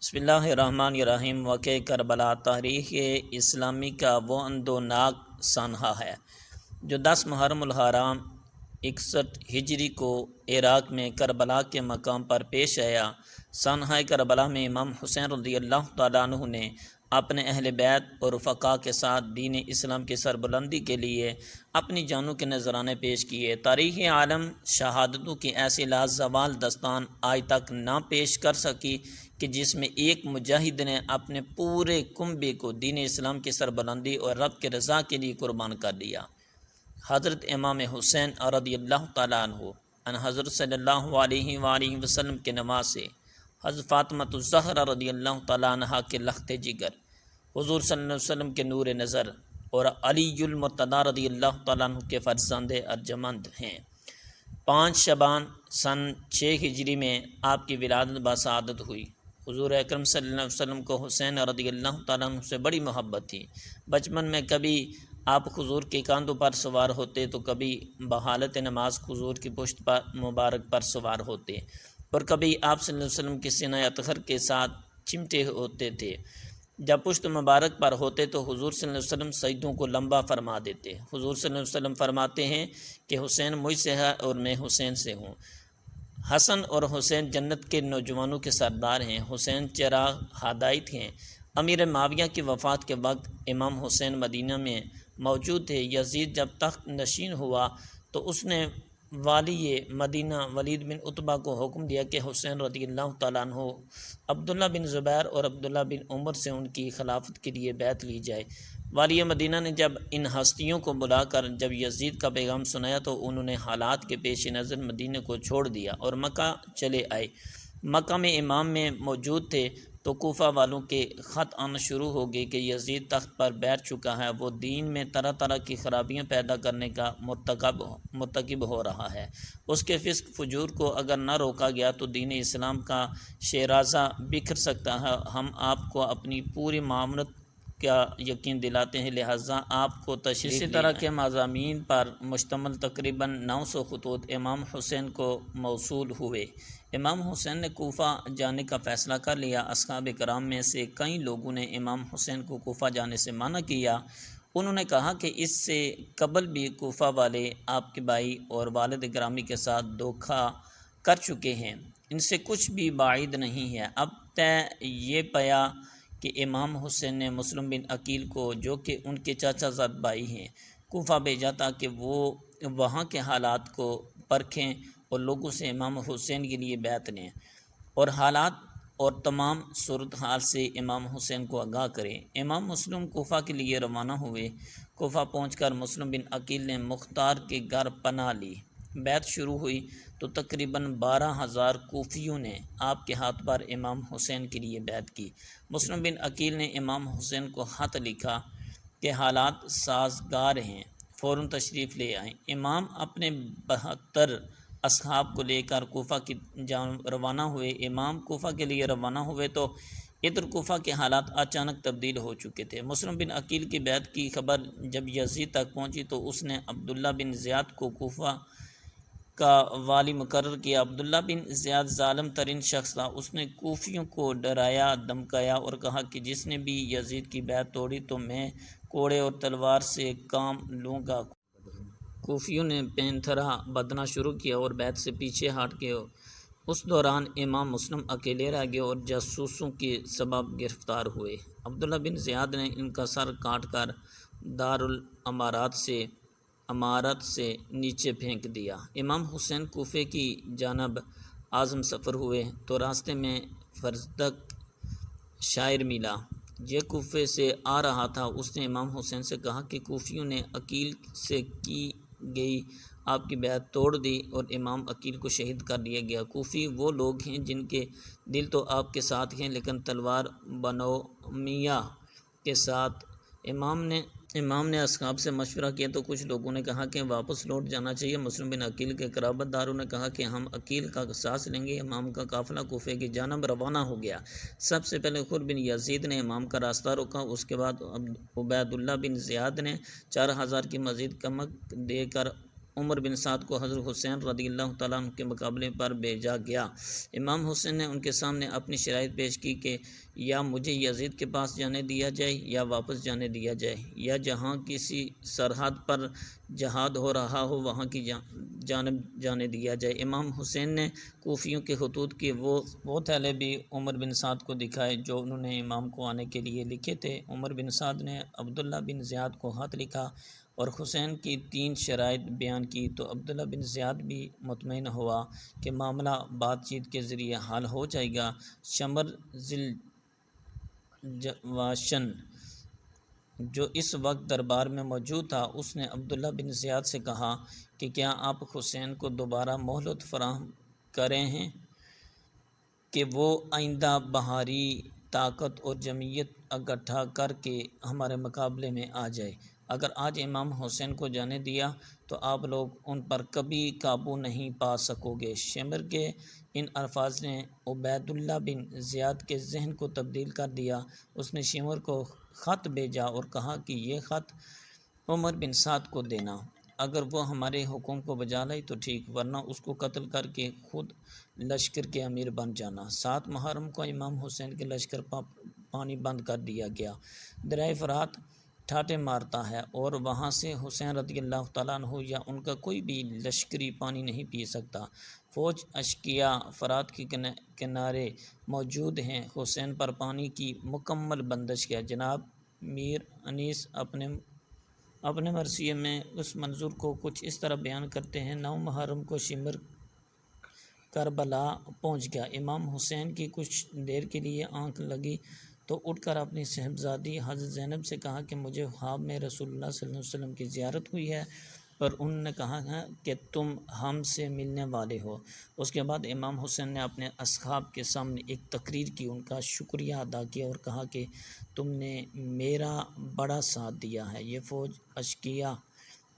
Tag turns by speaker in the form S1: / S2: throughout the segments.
S1: بسم اللہ الرحمن الرحیم۔ واقعہ کربلا تاریخ اسلامی کا وہ اندوناک سانحہ ہے جو 10 محرم الحرام 61 ہجری کو عراق میں کربلا کے مقام پر پیش آیا۔ سانحہ کربلا میں امام حسین رضی اللہ تعالیٰ عنہ نے اپنے اہل بیت اور رفقاء کے ساتھ دین اسلام کی سربلندی کے لیے اپنی جانوں کے نذرانے پیش کیے۔ تاریخ عالم شہادتوں کی ایسی لازوال داستان آج تک نہ پیش کر سکی کہ جس میں ایک مجاہد نے اپنے پورے کنبے کو دین اسلام کی سربلندی اور رب کے رضا کے لیے قربان کر دیا۔ حضرت امام حسین رضی اللہ تعالیٰ عنہ ان حضرت صلی اللہ علیہ وآلہ وسلم کے نواز سے حضرت فاطمہ الزہرا رضی اللہ تعالیٰ عنہ کے لخت جگر، حضور صلی اللہ علیہ وسلم کے نور نظر اور علی المرتضیٰ رضی اللہ تعالیٰ عنہ کے فرزند ارجمند ہیں۔ 5 شعبان سن 6 ہجری میں آپ کی ولادت بسعادت ہوئی۔ حضور اکرم صلی اللہ علیہ وسلم کو حسین رضی اللہ تعالیٰ عنہ سے بڑی محبت تھی۔ بچپن میں کبھی آپ حضور کے کاندھوں پر سوار ہوتے تو کبھی بحالت نماز حضور کی پشت پر مبارک پر سوار ہوتے اور کبھی آپ صلی اللہ علیہ وسلم کے سینہ اطہر کے ساتھ چمٹے ہوتے تھے۔ جب پشت مبارک پر ہوتے تو حضور صلی اللہ علیہ وسلم سجدوں کو لمبا فرما دیتے۔ حضور صلی اللہ علیہ وسلم فرماتے ہیں کہ حسین مجھ سے ہے اور میں حسین سے ہوں۔ حسن اور حسین جنت کے نوجوانوں کے سردار ہیں۔ حسین چراغ ہدایت ہیں۔ امیر معاویہ کی وفات کے وقت امام حسین مدینہ میں موجود تھے۔ یزید جب تخت نشین ہوا تو اس نے والی مدینہ ولید بن عتبہ کو حکم دیا کہ حسین رضی اللہ تعالیٰ عنہ عبداللہ بن زبیر اور عبداللہ بن عمر سے ان کی خلافت کے لیے بیعت لی جائے۔ والی مدینہ نے جب ان ہستیوں کو بلا کر جب یزید کا پیغام سنایا تو انہوں نے حالات کے پیش نظر مدینہ کو چھوڑ دیا اور مکہ چلے آئے۔ مکہ میں امام میں موجود تھے تو کوفہ والوں کے خط آنا شروع ہو گئے کہ یزید تخت پر بیٹھ چکا ہے، وہ دین میں طرح طرح کی خرابیاں پیدا کرنے کا مرتکب ہو رہا ہے، اس کے فسق فجور کو اگر نہ روکا گیا تو دین اسلام کا شیرازہ بکھر سکتا ہے۔ ہم آپ کو اپنی پوری معاملت کا یقین دلاتے ہیں، لہٰذا آپ کو تشریف اسی طرح کے مضامین پر مشتمل تقریباً 900 خطوط امام حسین کو موصول ہوئے۔ امام حسین نے کوفہ جانے کا فیصلہ کر لیا۔ اصحاب کرام میں سے کئی لوگوں نے امام حسین کو کوفہ جانے سے منع کیا۔ انہوں نے کہا کہ اس سے قبل بھی کوفہ والے آپ کے بھائی اور والد گرامی کے ساتھ دھوکہ کر چکے ہیں، ان سے کچھ بھی بعید نہیں ہے۔ اب طے یہ پایا کہ امام حسین نے مسلم بن عقیل کو، جو کہ ان کے چاچا زاد بھائی ہیں، کوفہ بھیجا تاکہ وہ وہاں کے حالات کو پرکھیں اور لوگوں سے امام حسین کے لیے بیعت لیں اور حالات اور تمام صورتحال سے امام حسین کو آگاہ کریں۔ امام مسلم کوفہ کے لیے روانہ ہوئے۔ کوفہ پہنچ کر مسلم بن عقیل نے مختار کے گھر پناہ لی۔ بیعت شروع ہوئی تو تقریباً 12,000 کوفیوں نے آپ کے ہاتھ پر امام حسین کے لیے بیعت کی۔ مسلم بن عقیل نے امام حسین کو خط لکھا کہ حالات سازگار ہیں، فوراً تشریف لے آئیں۔ امام اپنے 72 اصحاب کو لے کر کوفہ کی جانب روانہ ہوئے۔ امام کوفہ کے لیے روانہ ہوئے تو ادھر کوفہ کے حالات اچانک تبدیل ہو چکے تھے۔ مسلم بن عقیل کی بیعت کی خبر جب یزید تک پہنچی تو اس نے عبداللہ بن زیاد کو کوفہ کا والی مقرر کیا۔ عبداللہ بن زیاد ظالم ترین شخص تھا۔ اس نے کوفیوں کو ڈرایا دھمکایا اور کہا کہ جس نے بھی یزید کی بیعت توڑی تو میں کوڑے اور تلوار سے کام لوں گا۔ کوفیوں نے پینتھرا بدنا شروع کیا اور بیعت سے پیچھے ہٹ گئے۔ اس دوران امام مسلم اکیلے رہ گئے اور جاسوسوں کے سبب گرفتار ہوئے۔ عبداللہ بن زیاد نے ان کا سر کاٹ کر دارالامارات سے عمارت سے نیچے پھینک دیا۔ امام حسین کوفے کی جانب عازم سفر ہوئے تو راستے میں فرزدق شاعر ملا۔ یہ کوفے سے آ رہا تھا۔ اس نے امام حسین سے کہا کہ کوفیوں نے عقیل سے کی گئی آپ کی بیعت توڑ دی اور امام عقیل کو شہید کر دیا گیا۔ کوفی وہ لوگ ہیں جن کے دل تو آپ کے ساتھ ہیں لیکن تلوار بنو امیہ کے ساتھ۔ امام نے اصحاب سے مشورہ کیا تو کچھ لوگوں نے کہا کہ واپس لوٹ جانا چاہیے۔ مسلم بن عقیل کے قرابت داروں نے کہا کہ ہم عقیل کا قصاص لیں گے۔ امام کا قافلہ کوفے کی جانب روانہ ہو گیا۔ سب سے پہلے خور بن یزید نے امام کا راستہ روکا، اس کے بعد عبید اللہ بن زیاد نے 4,000 کی مزید کمک دے کر عمر بن سعد کو حضرت حسین رضی اللہ تعالیٰ عنہ کے مقابلے پر بھیجا گیا۔ امام حسین نے ان کے سامنے اپنی شرائط پیش کی کہ یا مجھے یزید کے پاس جانے دیا جائے یا واپس جانے دیا جائے، یا جہاں کسی سرحد پر جہاد ہو رہا ہو وہاں کی جانب جانے دیا جائے۔ امام حسین نے کوفیوں کے خطوط کے وہ تھیلے بھی عمر بن سعد کو دکھائے جو انہوں نے امام کو آنے کے لیے لکھے تھے۔ عمر بن سعد نے عبداللہ بن زیاد کو خط لکھا اور حسین کی 3 شرائط بیان کی تو عبداللہ بن زیاد بھی مطمئن ہوا کہ معاملہ بات چیت کے ذریعے حل ہو جائے گا۔ شمر ذی الجواشن جو اس وقت دربار میں موجود تھا، اس نے عبداللہ بن زیاد سے کہا کہ کیا آپ حسین کو دوبارہ مہلت فراہم کریں ہیں کہ وہ آئندہ بہاری طاقت اور جمعیت اکٹھا کر کے ہمارے مقابلے میں آ جائے۔ اگر آج امام حسین کو جانے دیا تو آپ لوگ ان پر کبھی قابو نہیں پا سکو گے۔ شمر کے ان الفاظ نے عبید اللہ بن زیاد کے ذہن کو تبدیل کر دیا۔ اس نے شمر کو خط بھیجا اور کہا کہ یہ خط عمر بن سعد کو دینا، اگر وہ ہمارے حکم کو بجا لائے تو ٹھیک، ورنہ اس کو قتل کر کے خود لشکر کے امیر بن جانا۔ 7 محرم کو امام حسین کے لشکر پانی بند کر دیا گیا۔ دریائے فرات ٹھاٹے مارتا ہے اور وہاں سے حسین رضی اللہ تعالیٰ عنہ یا ان کا کوئی بھی لشکری پانی نہیں پی سکتا۔ فوج اشقیاء فرات کے کنارے موجود ہیں۔ حسین پر پانی کی مکمل بندش ہے۔ جناب میر انیس اپنے مرثیے میں اس منظور کو کچھ اس طرح بیان کرتے ہیں: 9 محرم کو شمر کربلا پہنچ گیا۔ امام حسین کی کچھ دیر کے لیے آنکھ لگی تو اٹھ کر اپنی صاحبزادی حضرت زینب سے کہا کہ مجھے خواب میں رسول اللہ صلی اللہ علیہ وسلم کی زیارت ہوئی ہے، پر انہوں نے کہا ہے کہ تم ہم سے ملنے والے ہو۔ اس کے بعد امام حسین نے اپنے اصحاب کے سامنے ایک تقریر کی، ان کا شکریہ ادا کیا اور کہا کہ تم نے میرا بڑا ساتھ دیا ہے، یہ فوج اشقیاء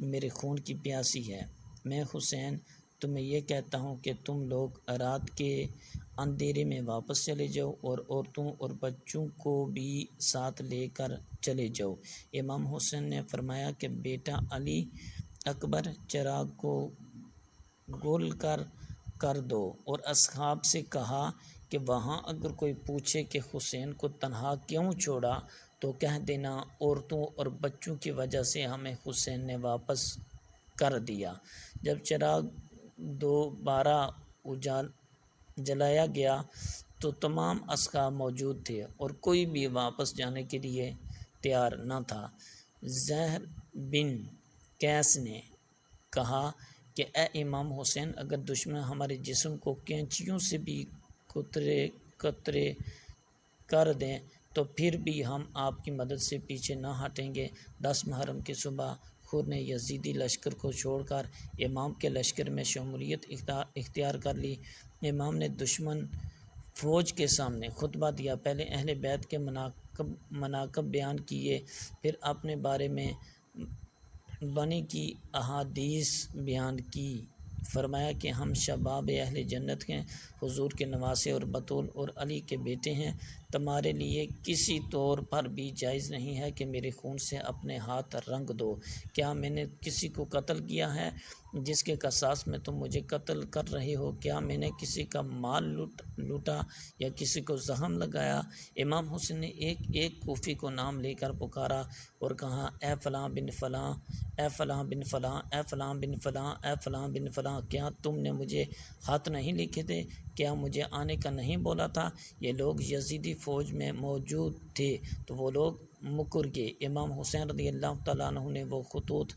S1: میرے خون کی پیاسی ہے۔ میں حسین تمہیں یہ کہتا ہوں کہ تم لوگ رات کے اندھیرے میں واپس چلے جاؤ اور عورتوں اور بچوں کو بھی ساتھ لے کر چلے جاؤ۔ امام حسین نے فرمایا کہ بیٹا علی اکبر چراغ کو گول کر دو، اور اصحاب سے کہا کہ وہاں اگر کوئی پوچھے کہ حسین کو تنہا کیوں چھوڑا تو کہہ دینا عورتوں اور بچوں کی وجہ سے ہمیں حسین نے واپس کر دیا۔ جب چراغ دوبارہ جلایا گیا تو تمام اصحاب موجود تھے اور کوئی بھی واپس جانے کے لیے تیار نہ تھا۔ زہر بن قیس نے کہا کہ اے امام حسین، اگر دشمن ہمارے جسم کو کینچیوں سے بھی قطرے کر دیں تو پھر بھی ہم آپ کی مدد سے پیچھے نہ ہٹیں گے۔ 10 محرم کی صبح خور نے یزیدی لشکر کو چھوڑ کر امام کے لشکر میں شمولیت اختیار کر لی۔ امام نے دشمن فوج کے سامنے خطبہ دیا، پہلے اہل بیت کے مناقب بیان کیے، پھر اپنے بارے میں بانی کی احادیث بیان کی۔ فرمایا کہ ہم شباب اہل جنت ہیں، حضور کے نواسے اور بطول اور علی کے بیٹے ہیں۔ تمہارے لیے کسی طور پر بھی جائز نہیں ہے کہ میرے خون سے اپنے ہاتھ رنگ دو۔ کیا میں نے کسی کو قتل کیا ہے جس کے قصاص میں تم مجھے قتل کر رہے ہو؟ کیا میں نے کسی کا مال لوٹا یا کسی کو زخم لگایا؟ امام حسین نے ایک ایک کوفی کو نام لے کر پکارا اور کہا، اے فلاں بن فلاں، اے فلاں بن فلاں، اے فلاں بن فلاں، اے فلاں بن فلاں، کیا تم نے مجھے خط نہیں لکھے تھے؟ کیا مجھے آنے کا نہیں بولا تھا؟ یہ لوگ یزیدی فوج میں موجود تھے تو وہ لوگ مکر گئے۔ امام حسین رضی اللہ تعالیٰ عنہ نے وہ خطوط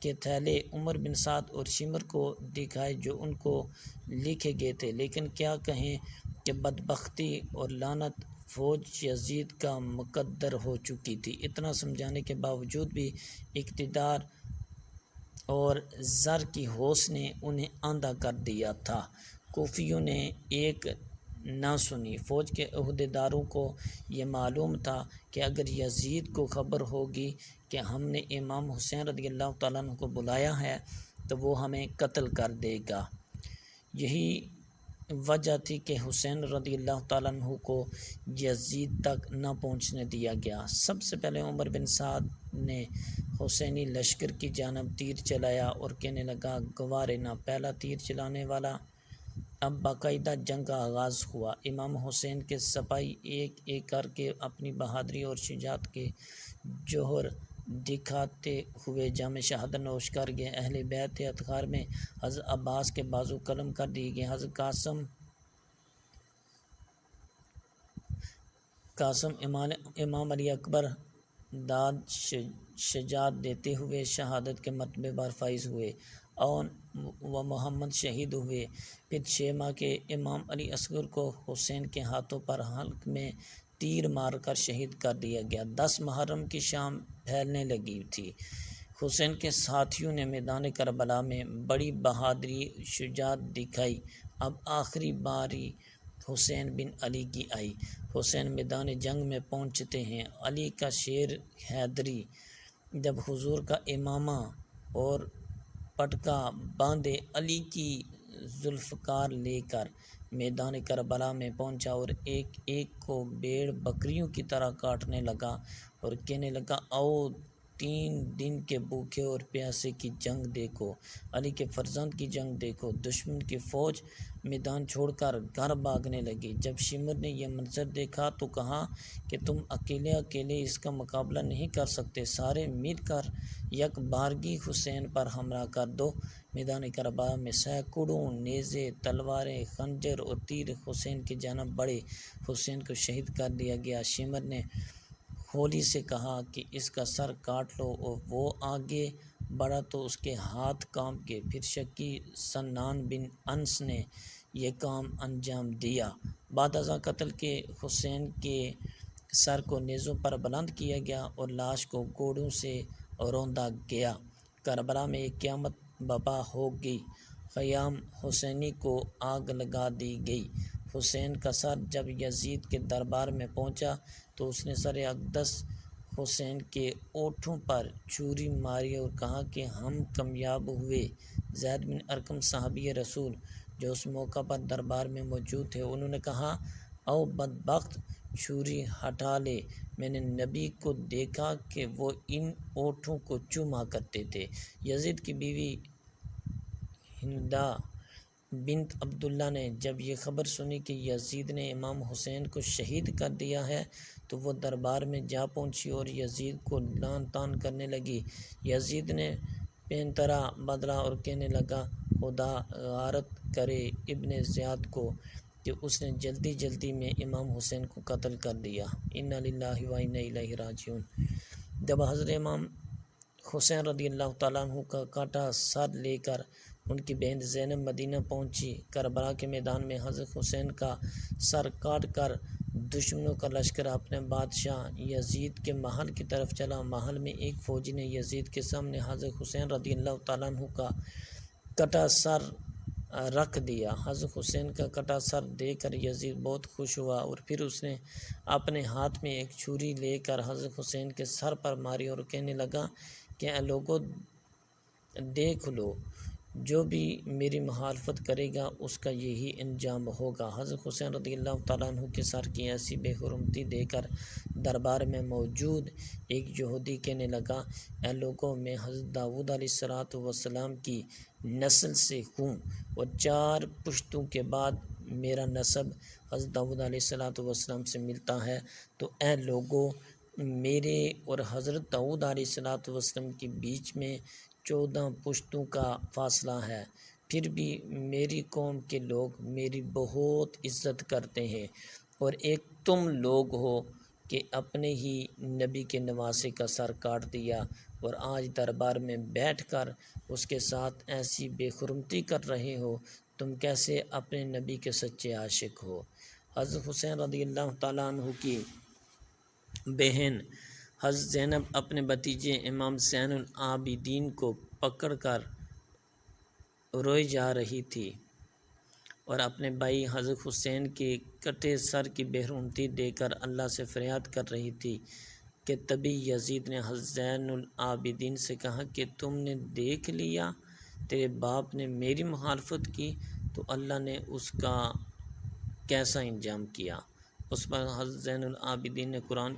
S1: کے تھیلے عمر بن سعد اور شمر کو دکھائے جو ان کو لکھے گئے تھے، لیکن کیا کہیں کہ بدبختی اور لعنت فوج یزید کا مقدر ہو چکی تھی۔ اتنا سمجھانے کے باوجود بھی اقتدار اور زر کی ہوس نے انہیں اندھا کر دیا تھا۔ کوفیوں نے ایک نہ سنی۔ فوج کے عہدیداروں کو یہ معلوم تھا کہ اگر یزید کو خبر ہوگی کہ ہم نے امام حسین رضی اللہ تعالیٰ عنہ کو بلایا ہے تو وہ ہمیں قتل کر دے گا۔ یہی وجہ تھی کہ حسین رضی اللہ تعالیٰ عنہ کو یزید تک نہ پہنچنے دیا گیا۔ سب سے پہلے عمر بن سعد نے حسینی لشکر کی جانب تیر چلایا اور کہنے لگا گوارے نہ پہلا تیر چلانے والا۔ اب باقاعدہ جنگ کا آغاز ہوا۔ امام حسین کے سپاہی ایک ایک کر کے اپنی بہادری اور شجاعت کے جوہر دکھاتے ہوئے جام شہادت نوش کر گئے۔ اہل بیت اطہار میں حضرت عباس کے بازو قلم کر دیے گئے۔ حضرت قاسم امام علی اکبر داد شجاعت دیتے ہوئے شہادت کے مرتبے پر فائز ہوئے۔ اون و محمد شہید ہوئے۔ پھر 6 ماہ کے امام علی اصغر کو حسین کے ہاتھوں پر حلق میں تیر مار کر شہید کر دیا گیا۔ 10 محرم کی شام پھیلنے لگی تھی۔ حسین کے ساتھیوں نے میدان کربلا میں بڑی بہادری شجاعت دکھائی۔ اب آخری باری حسین بن علی کی آئی۔ حسین میدان جنگ میں پہنچتے ہیں۔ علی کا شیر حیدری جب حضور کا امامہ اور پٹکا باندھے علی کی ذوالفقار لے کر میدان کربلا میں پہنچا اور ایک ایک کو بھیڑ بکریوں کی طرح کاٹنے لگا اور کہنے لگا آؤ 3 دن کے بھوکے اور پیاسے کی جنگ دیکھو، علی کے فرزند کی جنگ دیکھو۔ دشمن کی فوج میدان چھوڑ کر گھر بھاگنے لگی۔ جب شمر نے یہ منظر دیکھا تو کہا کہ تم اکیلے اس کا مقابلہ نہیں کر سکتے، سارے مل کر یک بارگی حسین پر حملہ کر دو۔ میدان کربلا میں سینکڑوں نیزے، تلواریں، خنجر اور تیر حسین کی جانب بڑھے۔ حسین کو شہید کر دیا گیا۔ شمر نے ہولی سے کہا کہ اس کا سر کاٹ لو اور وہ آگے بڑھا تو اس کے ہاتھ کانپ گئے۔ پھر شکی سنان بن انس نے یہ کام انجام دیا۔ بعد ازاں قتل کے حسین کے سر کو نیزوں پر بلند کیا گیا اور لاش کو گھوڑوں سے روندا گیا۔ کربلا میں ایک قیامت برپا ہو گئی۔ خیام حسینی کو آگ لگا دی گئی۔ حسین کا سر جب یزید کے دربار میں پہنچا تو اس نے سر اقدس حسین کے ہونٹوں پر چھری ماری اور کہا کہ ہم کامیاب ہوئے۔ زید بن ارقم صحابی رسول جو اس موقع پر دربار میں موجود تھے، انہوں نے کہا او بدبخت، چھری ہٹا لے، میں نے نبی کو دیکھا کہ وہ ان ہونٹوں کو چوما کرتے تھے۔ یزید کی بیوی ہندہ بنت عبداللہ نے جب یہ خبر سنی کہ یزید نے امام حسین کو شہید کر دیا ہے تو وہ دربار میں جا پہنچی اور یزید کو لعن طعن کرنے لگی۔ یزید نے پینترا بدلا اور کہنے لگا خدا غارت کرے ابن زیاد کو کہ اس نے جلدی میں امام حسین کو قتل کر دیا۔ انا للہ و انا الیہ راجعون۔ جب حضرت امام حسین رضی اللہ تعالیٰ عنہ کا کاٹا سر لے کر ان کی بہن زینب مدینہ پہنچی، کربلا کے میدان میں حضرت حسین کا سر کاٹ کر دشمنوں کا لشکر اپنے بادشاہ یزید کے محل کی طرف چلا۔ محل میں ایک فوجی نے یزید کے سامنے حضرت حسین رضی اللہ تعالیٰ عنہ کا کٹا سر رکھ دیا۔ حضرت حسین کا کٹا سر دیکھ کر یزید بہت خوش ہوا اور پھر اس نے اپنے ہاتھ میں ایک چھری لے کر حضرت حسین کے سر پر ماری اور کہنے لگا کہ اے لوگو دیکھ لو، جو بھی میری مخالفت کرے گا اس کا یہی انجام ہوگا۔ حضرت حسین رضی اللہ تعالیٰ عنہ کے سر کی ایسی بے حرمتی دیکھ کر دربار میں موجود ایک یہودی کہنے لگا اے لوگوں، میں حضرت داؤد علیہ السلام کی نسل سے ہوں اور 4 پشتوں کے بعد میرا نسب حضرت داؤد علیہ السلام سے ملتا ہے، تو اے لوگوں، میرے اور حضرت داؤد علیہ السلام کے بیچ میں 14 پشتوں کا فاصلہ ہے، پھر بھی میری قوم کے لوگ میری بہت عزت کرتے ہیں، اور ایک تم لوگ ہو کہ اپنے ہی نبی کے نواسے کا سر کاٹ دیا اور آج دربار میں بیٹھ کر اس کے ساتھ ایسی بے حرمتی کر رہے ہو، تم کیسے اپنے نبی کے سچے عاشق ہو۔ حضرت حسین رضی اللہ تعالیٰ عنہ کی بہن حضرت زینب اپنے بھتیجے امام زین العابدین کو پکڑ کر روئی جا رہی تھی اور اپنے بھائی حضرت حسین کے کٹے سر کی بے حرمتی دیکھ کر اللہ سے فریاد کر رہی تھی کہ تبھی یزید نے حضرت زین العابدین سے کہا کہ تم نے دیکھ لیا تیرے باپ نے میری مخالفت کی تو اللہ نے اس کا کیسا انجام کیا۔ اس پر حضرت زین العابدین نے قرآن